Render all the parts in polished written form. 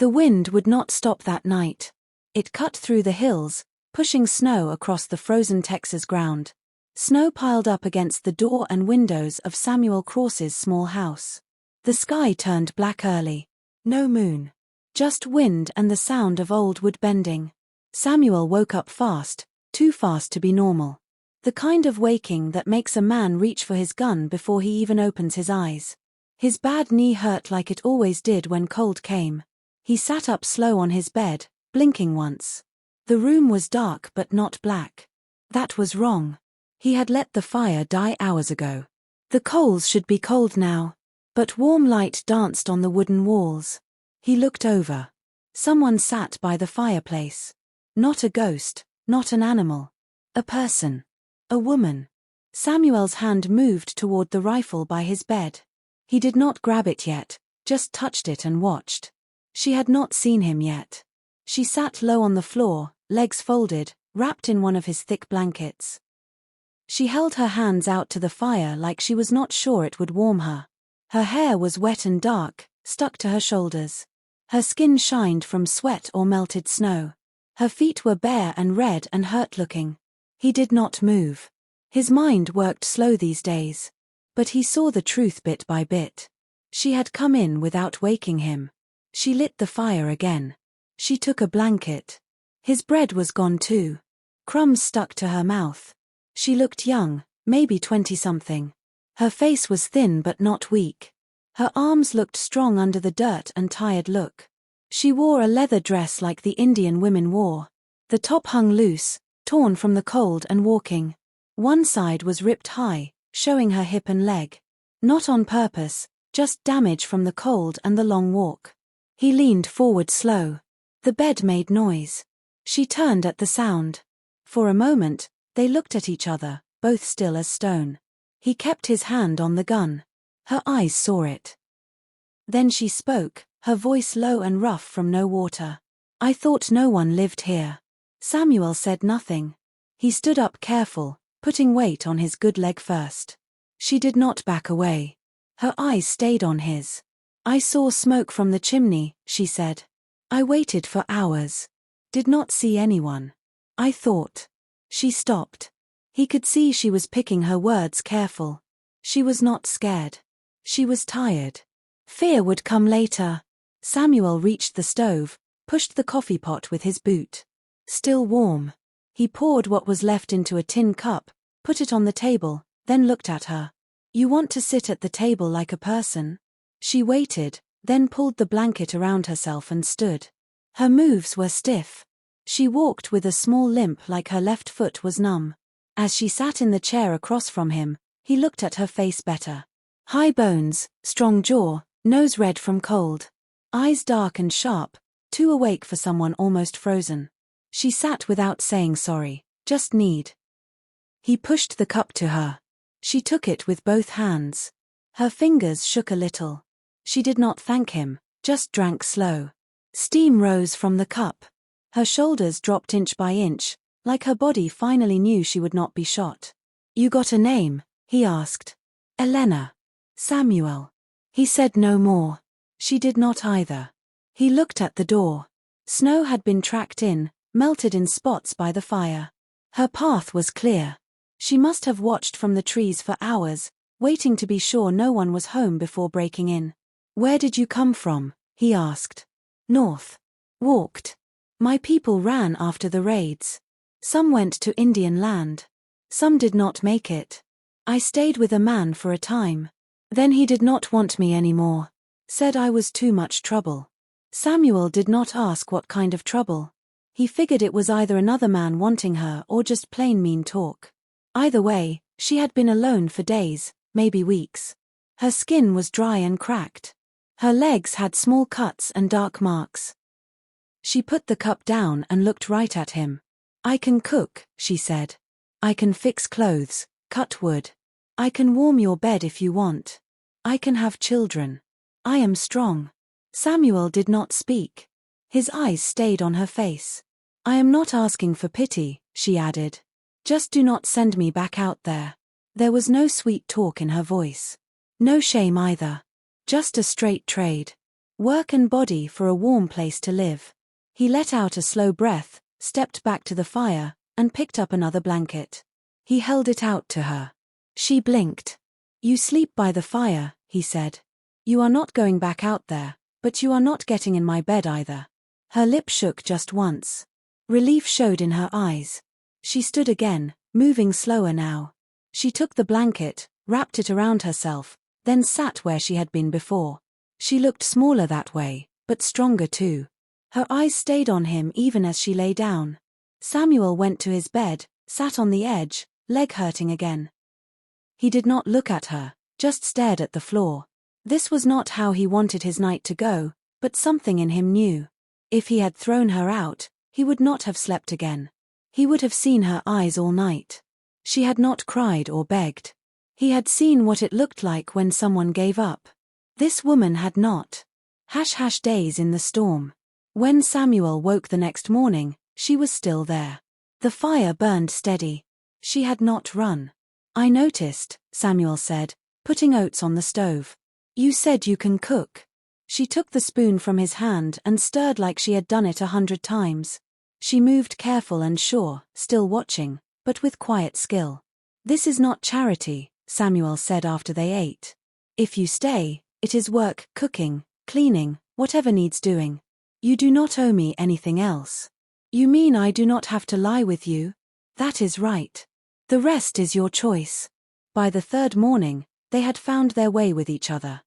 The wind would not stop that night. It cut through the hills, pushing snow across the frozen Texas ground. Snow piled up against the door and windows of Samuel Cross's small house. The sky turned black early. No moon. Just wind and the sound of old wood bending. Samuel woke up fast, too fast to be normal. The kind of waking that makes a man reach for his gun before he even opens his eyes. His bad knee hurt like it always did when cold came. He sat up slow on his bed, blinking once. The room was dark but not black. That was wrong. He had let the fire die hours ago. The coals should be cold now. But warm light danced on the wooden walls. He looked over. Someone sat by the fireplace. Not a ghost, not an animal. A person. A woman. Samuel's hand moved toward the rifle by his bed. He did not grab it yet, just touched it and watched. She had not seen him yet. She sat low on the floor, legs folded, wrapped in one of his thick blankets. She held her hands out to the fire like she was not sure it would warm her. Her hair was wet and dark, stuck to her shoulders. Her skin shined from sweat or melted snow. Her feet were bare and red and hurt-looking. He did not move. His mind worked slow these days. But he saw the truth bit by bit. She had come in without waking him. She lit the fire again. She took a blanket. His bread was gone too. Crumbs stuck to her mouth. She looked young, maybe 20-something. Her face was thin but not weak. Her arms looked strong under the dirt and tired look. She wore a leather dress like the Indian women wore. The top hung loose, torn from the cold and walking. One side was ripped high, showing her hip and leg. Not on purpose, just damage from the cold and the long walk. He leaned forward slow. The bed made noise. She turned at the sound. For a moment, they looked at each other, both still as stone. He kept his hand on the gun. Her eyes saw it. Then she spoke, her voice low and rough from no water. "I thought no one lived here." Samuel said nothing. He stood up careful, putting weight on his good leg first. She did not back away. Her eyes stayed on his. "I saw smoke from the chimney," she said. "I waited for hours. Did not see anyone. I thought." She stopped. He could see she was picking her words careful. She was not scared. She was tired. Fear would come later. Samuel reached the stove, pushed the coffee pot with his boot. Still warm. He poured what was left into a tin cup, put it on the table, then looked at her. "You want to sit at the table like a person?" She waited, then pulled the blanket around herself and stood. Her moves were stiff. She walked with a small limp like her left foot was numb. As she sat in the chair across from him, he looked at her face better. High bones, strong jaw, nose red from cold. Eyes dark and sharp, too awake for someone almost frozen. She sat without saying sorry, just need. He pushed the cup to her. She took it with both hands. Her fingers shook a little. She did not thank him, just drank slow. Steam rose from the cup. Her shoulders dropped inch by inch, like her body finally knew she would not be shot. "You got a name?" he asked. "Elena." "Samuel." He said no more. She did not either. He looked at the door. Snow had been tracked in, melted in spots by the fire. Her path was clear. She must have watched from the trees for hours, waiting to be sure no one was home before breaking in. "Where did you come from?" he asked. "North." "Walked." "My people ran after the raids. Some went to Indian land. Some did not make it. I stayed with a man for a time. Then he did not want me anymore. Said I was too much trouble." Samuel did not ask what kind of trouble. He figured it was either another man wanting her or just plain mean talk. Either way, she had been alone for days, maybe weeks. Her skin was dry and cracked. Her legs had small cuts and dark marks. She put the cup down and looked right at him. "I can cook," she said. "I can fix clothes, cut wood. I can warm your bed if you want. I can have children. I am strong." Samuel did not speak. His eyes stayed on her face. "I am not asking for pity," she added. "Just do not send me back out there." There was no sweet talk in her voice. No shame either. Just a straight trade. work and body for a warm place to live. He let out a slow breath, stepped back to the fire, and picked up another blanket. He held it out to her. She blinked. "You sleep by the fire," he said. "You are not going back out there, but you are not getting in my bed either." Her lip shook just once. Relief showed in her eyes. She stood again, moving slower now. She took the blanket, wrapped it around herself, then sat where she had been before. She looked smaller that way, but stronger too. Her eyes stayed on him even as she lay down. Samuel went to his bed, sat on the edge, leg hurting again. He did not look at her, just stared at the floor. This was not how he wanted his night to go, but something in him knew. If he had thrown her out, he would not have slept again. He would have seen her eyes all night. She had not cried or begged. He had seen what it looked like when someone gave up. This woman had not. Days in the storm. When Samuel woke the next morning, she was still there. The fire burned steady. She had not run. "I noticed," Samuel said, putting oats on the stove. "You said you can cook." She took the spoon from his hand and stirred like she had done it 100 times. She moved careful and sure, still watching, but with quiet skill. "This is not charity," Samuel said after they ate. "If you stay, it is work, cooking, cleaning, whatever needs doing. You do not owe me anything else." "You mean I do not have to lie with you?" "That is right. The rest is your choice." By the third morning, they had found their way with each other.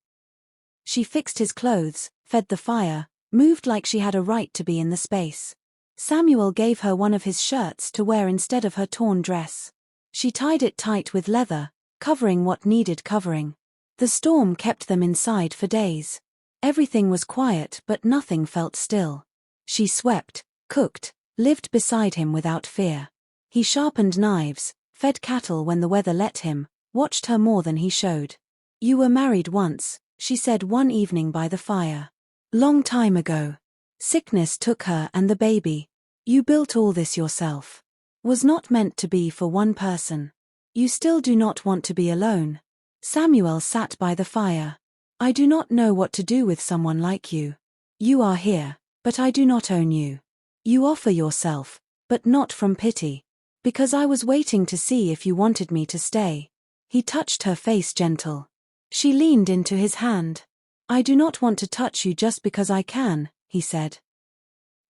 She fixed his clothes, fed the fire, moved like she had a right to be in the space. Samuel gave her one of his shirts to wear instead of her torn dress. She tied it tight with leather, covering what needed covering. The storm kept them inside for days. Everything was quiet but nothing felt still. She swept, cooked, lived beside him without fear. He sharpened knives, fed cattle when the weather let him, watched her more than he showed. "You were married once," she said one evening by the fire. "Long time ago. Sickness took her and the baby. You built all this yourself. Was not meant to be for one person. You still do not want to be alone." Samuel sat by the fire. "I do not know what to do with someone like you. You are here, but I do not own you. You offer yourself, but not from pity. Because I was waiting to see if you wanted me to stay." He touched her face gentle. She leaned into his hand. "I do not want to touch you just because I can," he said.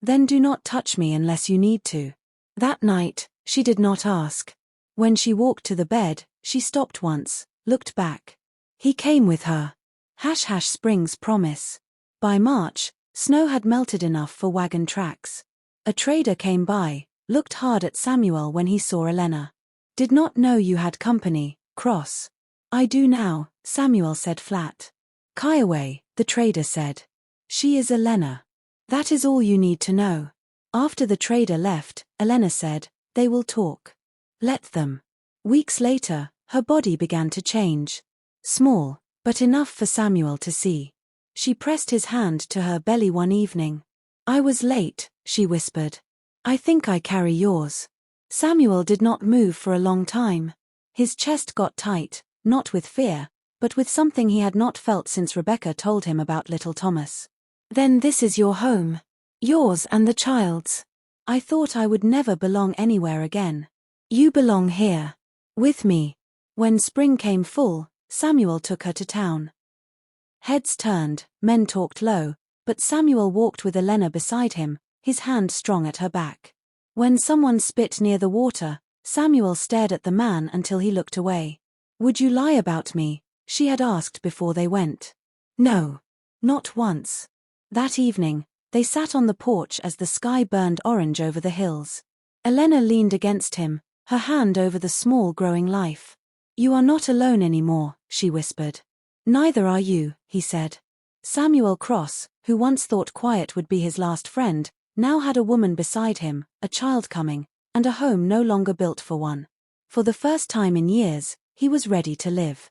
"Then do not touch me unless you need to." That night, she did not ask. When she walked to the bed, she stopped once, looked back. He came with her. Spring's promise. By March, snow had melted enough for wagon tracks. A trader came by, looked hard at Samuel when he saw Elena. "Did not know you had company, Cross." "I do now," Samuel said flat. "Cowboy," the trader said. "She is Elena. That is all you need to know." After the trader left, Elena said, "They will talk. Let them." Weeks later, her body began to change. Small, but enough for Samuel to see. She pressed his hand to her belly one evening. "I was late," she whispered. "I think I carry yours." Samuel did not move for a long time. His chest got tight, not with fear, but with something he had not felt since Rebecca told him about little Thomas. "Then this is your home. Yours and the child's. I thought I would never belong anywhere again. You belong here. With me." When spring came full, Samuel took her to town. Heads turned, men talked low, but Samuel walked with Elena beside him, his hand strong at her back. When someone spit near the water, Samuel stared at the man until he looked away. "Would you lie about me?" she had asked before they went. "No. Not once." That evening, they sat on the porch as the sky burned orange over the hills. Elena leaned against him, her hand over the small growing life. "You are not alone anymore," she whispered. "Neither are you," he said. Samuel Cross, who once thought quiet would be his last friend, now had a woman beside him, a child coming, and a home no longer built for one. For the first time in years, he was ready to live.